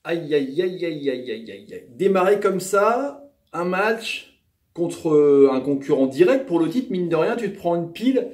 Aïe, aïe, aïe, aïe, aïe, aïe, aïe, aïe. Démarrer comme ça, un match contre un concurrent direct pour le titre, mine de rien, tu te prends une pile.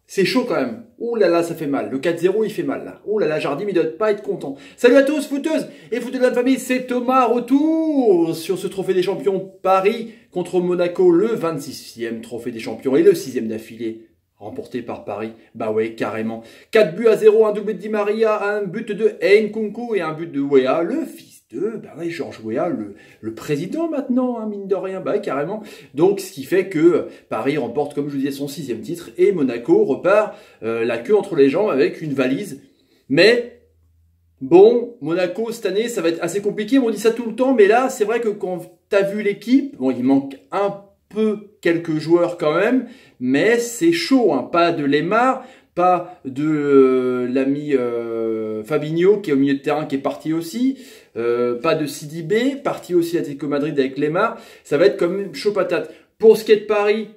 C'est chaud quand même. Ouh là là, ça fait mal. Le 4-0, il fait mal là. Ouh là là, Jardim, il doit pas être content. Salut à tous, footeuses et footeux de la famille, c'est Thomas, retour sur ce trophée des champions Paris contre Monaco, le 26e trophée des champions et le 6e d'affilée. Remporté par Paris, bah ouais, carrément. 4-0, un doublé de Di Maria, un but de Nkunku et un but de Weah, le fils de, bah ouais, Georges Weah, le président maintenant, hein, mine de rien, bah ouais, carrément. Donc, ce qui fait que Paris remporte, comme je vous disais, son 6e titre et Monaco repart la queue entre les jambes avec une valise. Mais, bon, Monaco, cette année, ça va être assez compliqué, on dit ça tout le temps, mais là, c'est vrai que quand t'as vu l'équipe, bon, il manque un peu quelques joueurs quand même, mais c'est chaud, hein. Pas de Lemar, pas de l'ami Fabinho qui est au milieu de terrain qui est parti aussi, pas de Sidibé, parti aussi à Atlético Madrid avec Lemar, ça va être quand même chaud patate. Pour ce qui est de Paris,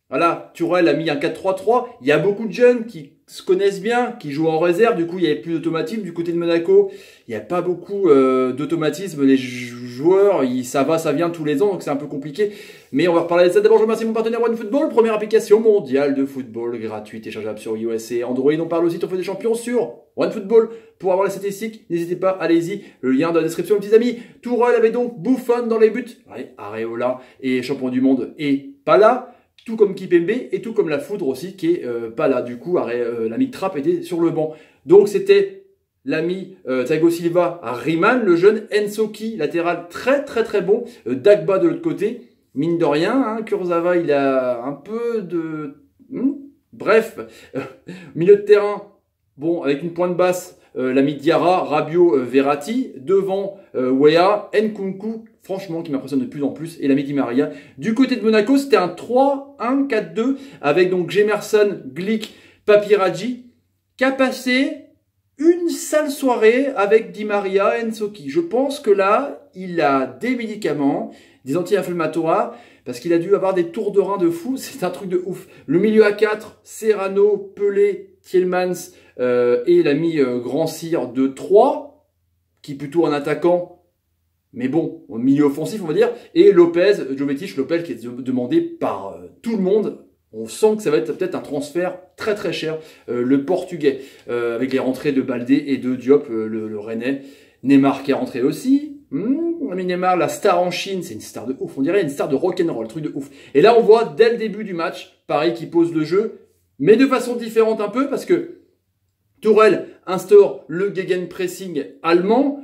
voilà, Tourelle a mis un 4-3-3, il y a beaucoup de jeunes qui se connaissent bien, qui jouent en réserve, du coup il y avait plus d'automatisme. Du côté de Monaco, il n'y a pas beaucoup d'automatisme, les joueurs, ça va, ça vient tous les ans, donc c'est un peu compliqué. Mais on va reparler de ça. D'abord, je remercie mon partenaire OneFootball, première application mondiale de football gratuite, téléchargeable sur iOS et Android. On parle aussi de Trophée des Champions sur OneFootball. Pour avoir les statistiques, n'hésitez pas, allez-y, le lien dans la description, les petits amis. Tourelle avait donc Buffon dans les buts, ouais, Areola et champion du monde et pas là. Tout comme Kipembe et tout comme la Foudre aussi qui est pas là. Du coup, l'ami Trapp était sur le banc. Donc c'était l'ami Thiago Silva à Riemann, le jeune Ensoki, latéral très très très bon. Dagba de l'autre côté. Mine de rien, hein, Kurzawa il a un peu de... Bref, milieu de terrain, bon, avec une pointe basse, l'ami Diarra, Rabiot, Verratti. Devant Weah, Nkunku, franchement, qui m'impressionne de plus en plus, et l'ami Di Maria. Du côté de Monaco, c'était un 3-1-4-2, avec donc Gemerson, Glick, Papyradji, qui a passé une sale soirée avec Di Maria et Nsoki. Je pense que là, il a des médicaments, des anti-inflammatoires, parce qu'il a dû avoir des tours de rein de fou, c'est un truc de ouf. Le milieu à 4, Serrano, Pelé, Tielemans et l'ami Grand Cyr de 3, qui est plutôt un attaquant, mais bon, au milieu offensif on va dire, et Lopez, Jovetic, Lopez qui est demandé par tout le monde. On sent que ça va être peut-être un transfert très très cher, le portugais, avec les rentrées de Baldé et de Diop, le Rennais. Neymar qui est rentré aussi. Neymar, la star en Chine, c'est une star de ouf, on dirait une star de rock'n'roll, truc de ouf. Et là on voit dès le début du match, Paris qui pose le jeu, mais de façon différente un peu, parce que Tourelle instaure le gegenpressing allemand,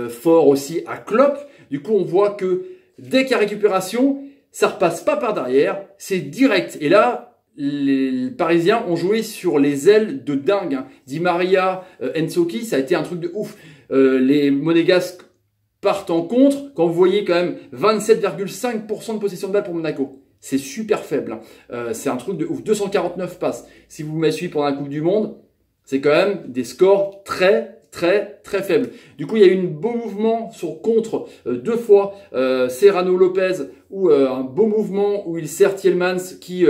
fort aussi à Klopp. Du coup on voit que dès qu'il y a récupération, ça repasse pas par derrière, c'est direct. Et là, les Parisiens ont joué sur les ailes de dingue, hein. Di Maria, Nsoki, ça a été un truc de ouf. Les Monégasques partent en contre, quand vous voyez quand même 27,5% de possession de balle pour Monaco. C'est super faible, hein. C'est un truc de ouf. 249 passes. Si vous me suivez pendant la Coupe du Monde, c'est quand même des scores très très faible. Du coup, il y a eu un beau mouvement sur contre deux fois Serrano Lopez ou un beau mouvement où il sert Tielemans qui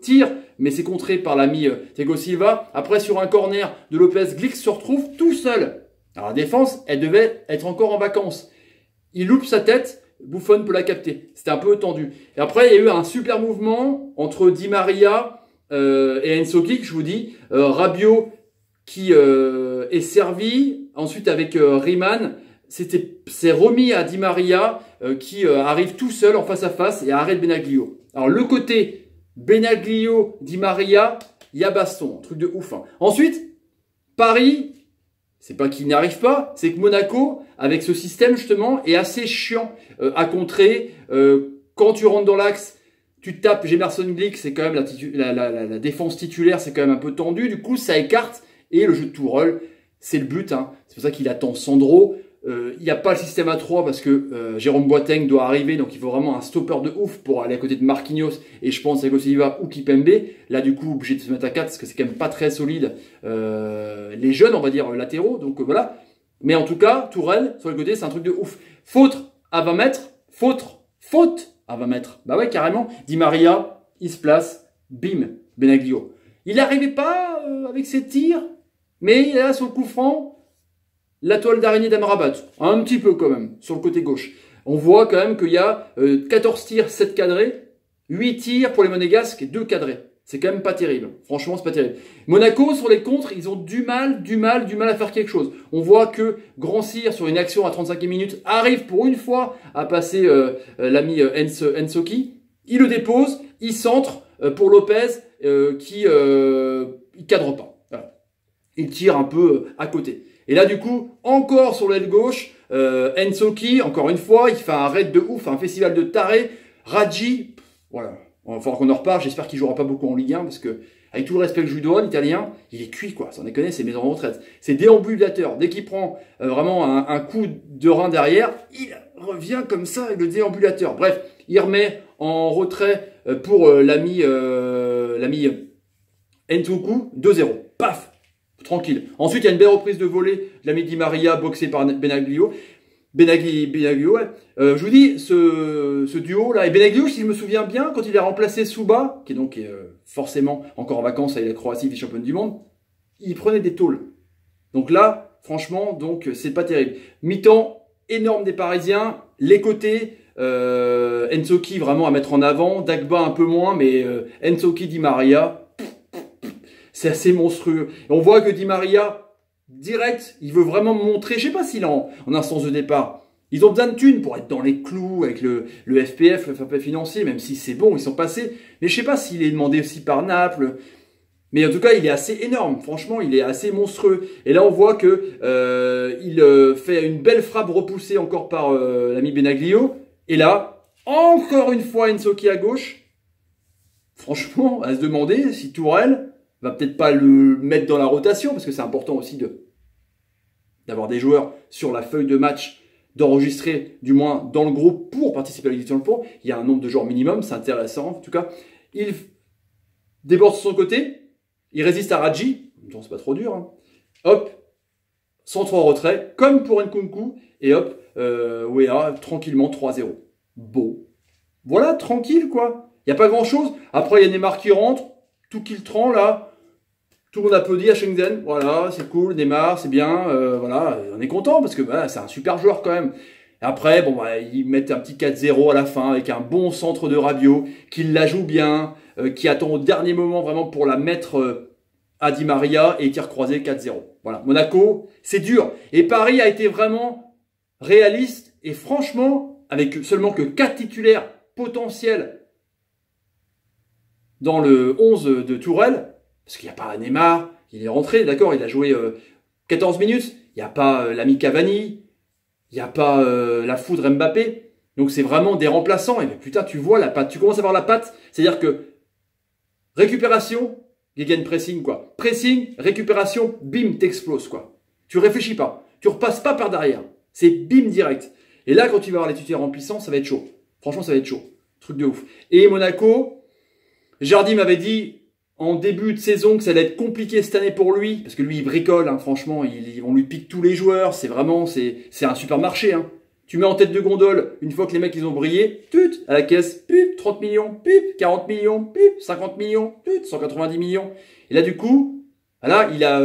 tire, mais c'est contré par l'ami Thiago Silva. Après, sur un corner de Lopez, Glick se retrouve tout seul. Alors la défense, elle devait être encore en vacances. Il loupe sa tête, Buffon peut la capter. C'était un peu tendu. Et après, il y a eu un super mouvement entre Di Maria et Nsoki, que je vous dis. Rabiot qui est servi, ensuite avec Riemann, c'est remis à Di Maria qui arrive tout seul en face à face et arrête Benaglio. Alors le côté Benaglio, Di Maria, il y a baston, truc de ouf, hein. Ensuite, Paris, c'est pas qu'il n'y arrive pas, c'est que Monaco, avec ce système justement, est assez chiant à contrer. Quand tu rentres dans l'axe, tu tapes Gemerson Glick, c'est quand même la défense titulaire, c'est quand même un peu tendu, du coup ça écarte. Et le jeu de Tourelle, c'est le but, hein. C'est pour ça qu'il attend Sandro. Il n'y a pas le système à 3 parce que Jérôme Boateng doit arriver. Donc il faut vraiment un stopper de ouf pour aller à côté de Marquinhos. Et je pense à Thiago Silva ou Kipembe. Là du coup, obligé de se mettre à 4 parce que c'est quand même pas très solide. Les jeunes, on va dire, latéraux. Donc voilà. Mais en tout cas, Tourelle, sur le côté, c'est un truc de ouf. Faute à 20 mètres. Faute à 20 mètres. Bah ouais, carrément. Di Maria, il se place. Bim, Benaglio. Il n'arrivait pas avec ses tirs. Mais là, sur le coup franc, la toile d'araignée d'Amrabat, un petit peu quand même, sur le côté gauche. On voit quand même qu'il y a 14 tirs, 7 cadrés, 8 tirs pour les Monégasques et 2 cadrés. C'est quand même pas terrible. Franchement, c'est pas terrible. Monaco, sur les contres, ils ont du mal à faire quelque chose. On voit que Grand Cyr, sur une action à 35e minute, arrive pour une fois à passer l'ami Ensoki. Il le dépose, il centre pour Lopez qui il cadre pas. Voilà. Il tire un peu à côté. Et là, du coup, encore sur l'aile gauche, Ensoki, encore une fois, il fait un raid de ouf, un festival de taré. Radji, voilà. Il va falloir qu'on en reparle. J'espère qu'il jouera pas beaucoup en Ligue 1 parce que, avec tout le respect que je lui dois, l'Italien, il est cuit, quoi. Sans déconner, c'est maison de retraite. C'est déambulateur. Dès qu'il prend vraiment un coup de rein derrière, il revient comme ça avec le déambulateur. Bref, il remet en retrait pour l'ami Ntoku, 2-0. Paf, tranquille. Ensuite, il y a une belle reprise de volée de l'ami Di Maria, boxé par Benaglio. Benaglio, ouais. Je vous dis, ce duo-là, et Benaglio, si je me souviens bien, quand il a remplacé Souba, qui est donc forcément encore en vacances avec la Croatie, vice-championne du monde, il prenait des tôles. Donc là, franchement, donc c'est pas terrible. Mi-temps, énorme des Parisiens. Les côtés, Ensoki vraiment à mettre en avant, Dagba un peu moins, mais Ensoki, Di Maria, c'est assez monstrueux. Et on voit que Di Maria, direct, il veut vraiment montrer, je sais pas s'il est en instance de départ. Ils ont besoin de thunes pour être dans les clous avec le FPF, le fair play financier, même si c'est bon, ils sont passés. Mais je sais pas s'il est demandé aussi par Naples. Mais en tout cas, il est assez énorme. Franchement, il est assez monstrueux. Et là, on voit que il fait une belle frappe repoussée encore par l'ami Benaglio. Et là, encore une fois, Ensoki à gauche. Franchement, à se demander si Tourelle va peut-être pas le mettre dans la rotation, parce que c'est important aussi d'avoir des joueurs sur la feuille de match, d'enregistrer du moins dans le groupe pour participer à la Ligue des Champions. Il y a un nombre de joueurs minimum, c'est intéressant en tout cas. Il déborde sur son côté, il résiste à Radji, c'est pas trop dur. Hein. Hop, centre en retrait, comme pour Nkunku, et hop, Wea, tranquillement 3-0. Beau. Voilà, tranquille quoi. Il n'y a pas grand chose. Après, il y a Neymar qui rentre, tout Kiltran là. Tout le monde applaudit à Schengen, voilà, c'est cool, Neymar, c'est bien, voilà, on est content parce que bah, c'est un super joueur quand même. Et après, bon, bah, ils mettent un petit 4-0 à la fin avec un bon centre de Rabiot, qui la joue bien, qui attend au dernier moment vraiment pour la mettre à Di Maria et tir croisé 4-0. Voilà, Monaco, c'est dur. Et Paris a été vraiment réaliste et franchement, avec seulement que 4 titulaires potentiels dans le 11 de Tourelle, parce qu'il n'y a pas Neymar, il est rentré, d'accord, il a joué 14 minutes. Il n'y a pas l'ami Cavani, il n'y a pas la foudre Mbappé. Donc c'est vraiment des remplaçants. Et bien, putain, tu vois la patte, tu commences à voir la patte. C'est-à-dire que récupération, gegenpressing quoi. Pressing, récupération, bim, t'exploses quoi. Tu réfléchis pas, tu repasses pas par derrière. C'est bim direct. Et là, quand tu vas avoir les titulaires en puissance, ça va être chaud. Franchement, ça va être chaud. Truc de ouf. Et Monaco, Jardim m'avait dit en début de saison que ça allait être compliqué cette année pour lui, parce que lui il bricole, hein, franchement, on lui pique tous les joueurs, c'est vraiment, c'est un supermarché. Hein. Tu mets en tête de gondole, une fois que les mecs ils ont brillé, tut, à la caisse, put, 30 millions, put, 40 millions, put, 50 millions, put, 190 millions. Et là du coup, là il a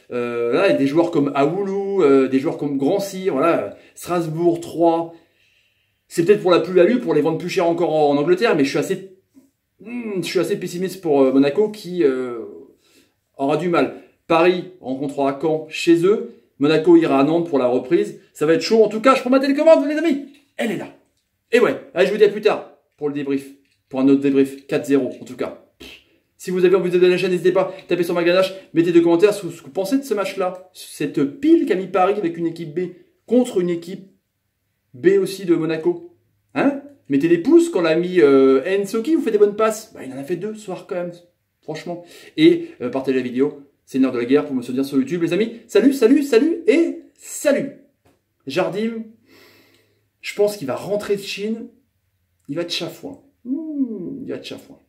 là, des joueurs comme Aoulou, des joueurs comme Grand Cyr, voilà, Strasbourg 3. C'est peut-être pour la plus-value, pour les vendre plus cher encore en Angleterre, mais je suis assez pessimiste pour Monaco qui aura du mal. Paris rencontrera Caen chez eux. Monaco ira à Nantes pour la reprise. Ça va être chaud. En tout cas, je prends ma télécommande, les amis. Elle est là. Et ouais, allez, je vous dis à plus tard pour le débrief. Pour un autre débrief. 4-0 en tout cas. Si vous avez envie de donner la chaîne, n'hésitez pas. Tapez sur ma ganache. Mettez des commentaires sur ce que vous pensez de ce match-là. Cette pile qu'a mis Paris avec une équipe B contre une équipe B aussi de Monaco. Hein? Mettez des pouces quand l'ami Ensoki vous fait des bonnes passes. Bah, il en a fait 2 ce soir quand même, franchement. Et partagez la vidéo. C'est une heure de la guerre pour me soutenir sur YouTube, les amis. Salut, salut, salut et salut. Jardim, je pense qu'il va rentrer de Chine. Il va être chafouin. Il va être chafouin.